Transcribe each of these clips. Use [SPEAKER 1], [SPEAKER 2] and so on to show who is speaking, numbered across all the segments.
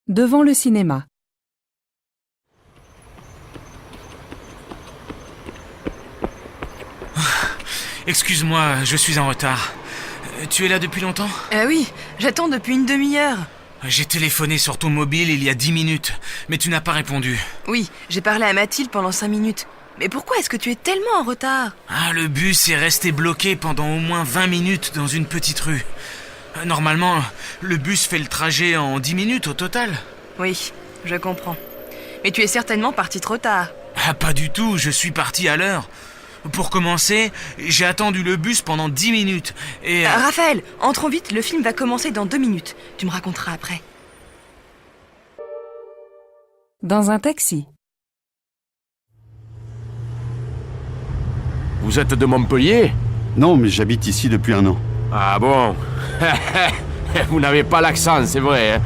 [SPEAKER 1] Devant le cinéma.
[SPEAKER 2] Excuse-moi, je suis en retard. Tu es là depuis longtemps?
[SPEAKER 3] Oui, j'attends depuis une demi-heure.
[SPEAKER 2] J'ai téléphoné sur ton mobile il y a 10 minutes, mais tu n'as pas répondu.
[SPEAKER 3] Oui, j'ai parlé à Mathilde pendant 5 minutes. Mais pourquoi est-ce que tu es tellement en retard?
[SPEAKER 2] Ah, le bus est resté bloqué pendant au moins 20 minutes dans une petite rue. Normalement, le bus fait le trajet en 10 minutes au total.
[SPEAKER 3] Oui, je comprends. Mais tu es certainement parti trop tard.
[SPEAKER 2] Ah, pas du tout, je suis parti à l'heure. Pour commencer, j'ai attendu le bus pendant 10 minutes et...
[SPEAKER 3] Raphaël, entrons vite, le film va commencer dans 2 minutes. Tu me raconteras après.
[SPEAKER 1] Dans un taxi.
[SPEAKER 4] Vous êtes de Montpellier?
[SPEAKER 5] Non, mais j'habite ici depuis 1 an.
[SPEAKER 4] Ah bon? Vous n'avez pas l'accent, c'est vrai, hein?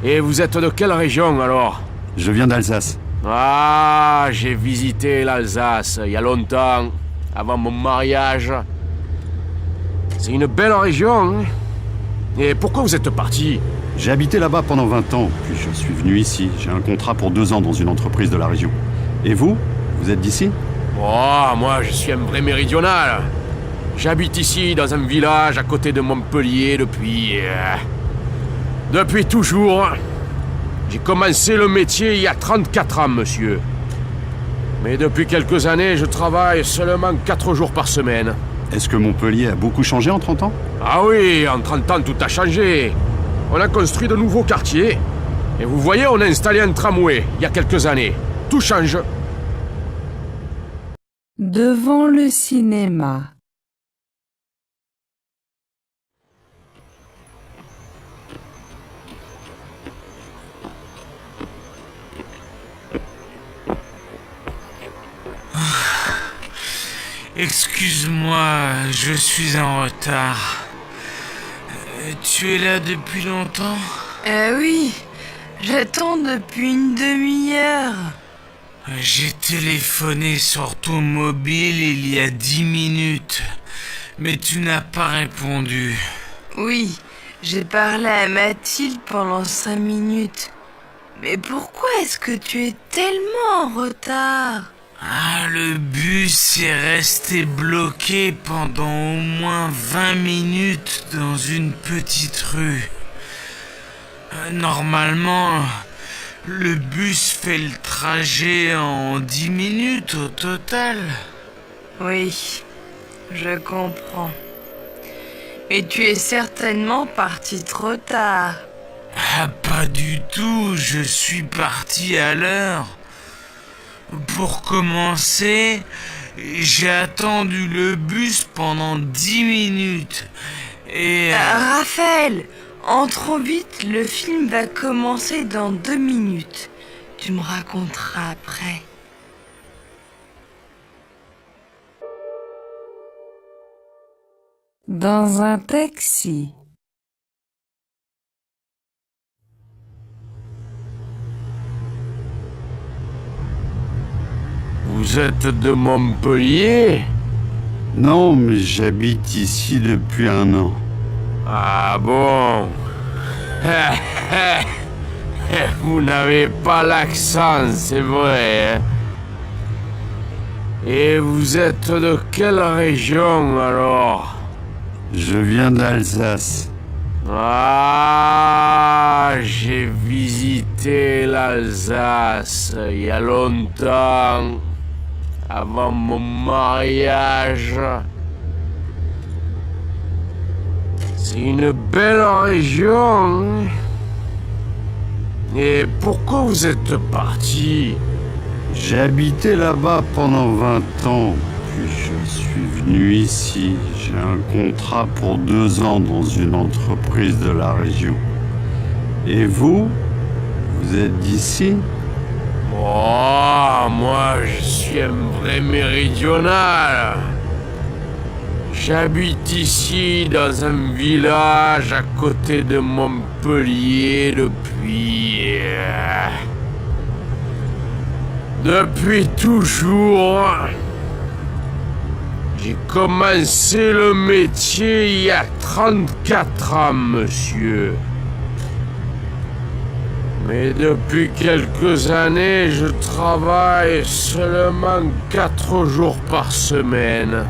[SPEAKER 4] Et vous êtes de quelle région, alors?
[SPEAKER 5] Je viens d'Alsace.
[SPEAKER 4] Ah, j'ai visité l'Alsace il y a longtemps, avant mon mariage. C'est une belle région, hein? Et pourquoi vous êtes parti?
[SPEAKER 5] J'ai habité là-bas pendant 20 ans, puis je suis venu ici. J'ai un contrat pour 2 ans dans une entreprise de la région. Et vous? Vous êtes d'ici?
[SPEAKER 4] Oh, moi, je suis un vrai méridional. J'habite ici, dans un village à côté de Montpellier depuis toujours. J'ai commencé le métier il y a 34 ans, monsieur. Mais depuis quelques années, je travaille seulement 4 jours par semaine.
[SPEAKER 5] Est-ce que Montpellier a beaucoup changé en 30 ans?
[SPEAKER 4] Ah oui, en 30 ans, tout a changé. On a construit de nouveaux quartiers. Et vous voyez, on a installé un tramway il y a quelques années. Tout change.
[SPEAKER 1] Devant le cinéma.
[SPEAKER 2] Excuse-moi, je suis en retard. Tu es là depuis longtemps?
[SPEAKER 3] Oui, j'attends depuis une demi-heure.
[SPEAKER 2] J'ai téléphoné sur ton mobile il y a 10 minutes, mais tu n'as pas répondu.
[SPEAKER 3] Oui, j'ai parlé à Mathilde pendant 5 minutes. Mais pourquoi est-ce que tu es tellement en retard?
[SPEAKER 2] Ah, le bus est resté bloqué pendant au moins 20 minutes dans une petite rue. Normalement, le bus fait le trajet en 10 minutes au total.
[SPEAKER 3] Oui, je comprends. Mais tu es certainement parti trop tard.
[SPEAKER 2] Ah, pas du tout, je suis parti à l'heure. Pour commencer, j'ai attendu le bus pendant 10 minutes. Et...
[SPEAKER 3] Raphaël, entrons vite, le film va commencer dans 2 minutes. Tu me raconteras après.
[SPEAKER 1] Dans un taxi.
[SPEAKER 4] Vous êtes de Montpellier?
[SPEAKER 5] Non, mais j'habite ici depuis 1 an.
[SPEAKER 4] Ah bon? Vous n'avez pas l'accent, c'est vrai, hein? Et vous êtes de quelle région, alors?
[SPEAKER 5] Je viens d'Alsace.
[SPEAKER 4] Ah, j'ai visité l'Alsace il y a longtemps, avant mon mariage. C'est une belle région. Et pourquoi vous êtes parti?
[SPEAKER 5] J'ai habité là-bas pendant 20 ans, puis je suis venu ici. J'ai un contrat pour 2 ans dans une entreprise de la région. Et vous? Vous êtes d'ici?
[SPEAKER 4] Oh, moi, je suis un vrai méridional. J'habite ici, dans un village à côté de Montpellier depuis toujours. J'ai commencé le métier il y a 34 ans, monsieur. Mais depuis quelques années, je travaille seulement 4 jours par semaine.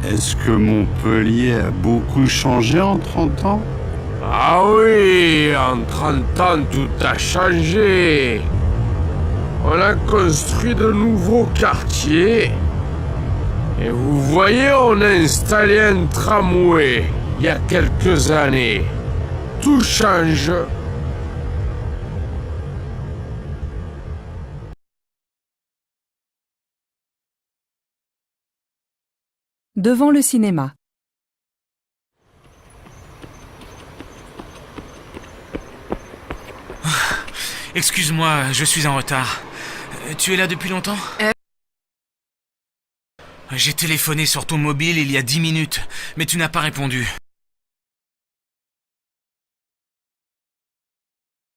[SPEAKER 5] Est-ce que Montpellier a beaucoup changé en 30 ans?
[SPEAKER 4] Ah oui, en 30 ans, tout a changé. On a construit de nouveaux quartiers. Et vous voyez, on a installé un tramway il y a quelques années. Tout change.
[SPEAKER 1] Devant le cinéma.
[SPEAKER 2] Excuse-moi, je suis en retard. Tu es là depuis longtemps? J'ai téléphoné sur ton mobile il y a 10 minutes, mais tu n'as pas répondu.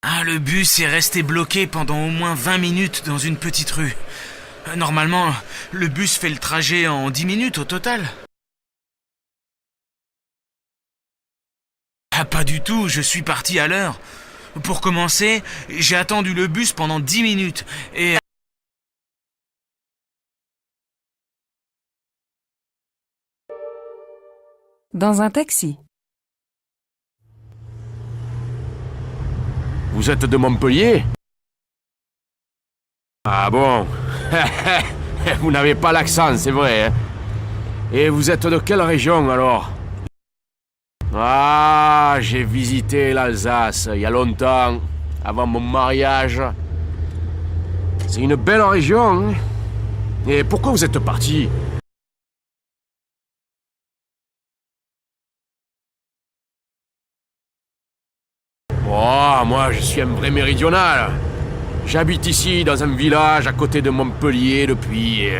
[SPEAKER 2] Ah, le bus est resté bloqué pendant au moins 20 minutes dans une petite rue. Normalement, le bus fait le trajet en 10 minutes au total. Ah, pas du tout, je suis parti à l'heure. Pour commencer, j'ai attendu le bus pendant 10 minutes et...
[SPEAKER 1] Dans un taxi.
[SPEAKER 4] Vous êtes de Montpellier? Ah bon? Vous n'avez pas l'accent, c'est vrai, hein? Et vous êtes de quelle région, alors? Ah, j'ai visité l'Alsace il y a longtemps, avant mon mariage. C'est une belle région, hein? Et pourquoi vous êtes parti? Oh, moi, je suis un vrai méridional. J'habite ici, dans un village à côté de Montpellier depuis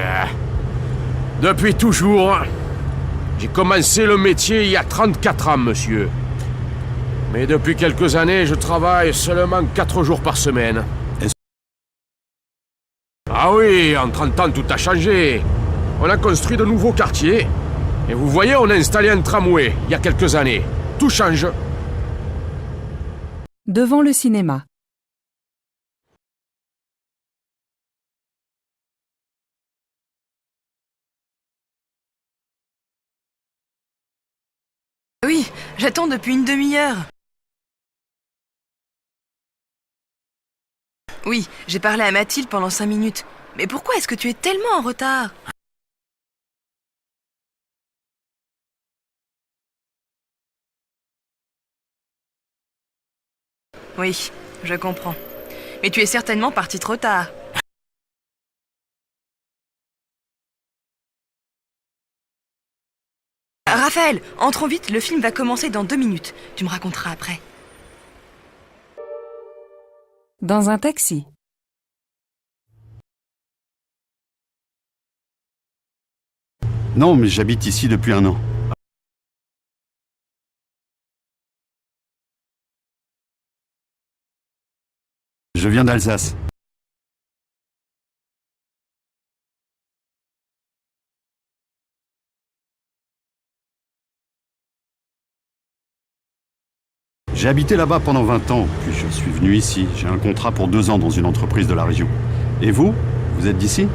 [SPEAKER 4] toujours. J'ai commencé le métier il y a 34 ans, monsieur. Mais depuis quelques années, je travaille seulement 4 jours par semaine. Ah oui, en 30 ans, tout a changé. On a construit de nouveaux quartiers. Et vous voyez, on a installé un tramway il y a quelques années. Tout change.
[SPEAKER 1] Devant le cinéma.
[SPEAKER 3] Oui, j'attends depuis une demi-heure. Oui, j'ai parlé à Mathilde pendant 5 minutes. Mais pourquoi est-ce que tu es tellement en retard? Oui, je comprends. Mais tu es certainement parti trop tard. Raphaël, entrons vite, le film va commencer dans 2 minutes. Tu me raconteras après.
[SPEAKER 1] Dans un taxi.
[SPEAKER 5] Non, mais j'habite ici depuis 1 an. Je viens d'Alsace. J'ai habité là-bas pendant 20 ans, puis je suis venu ici. J'ai un contrat pour 2 ans dans une entreprise de la région. Et vous? Vous êtes d'ici?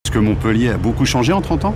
[SPEAKER 5] Est-ce que Montpellier a beaucoup changé en 30 ans?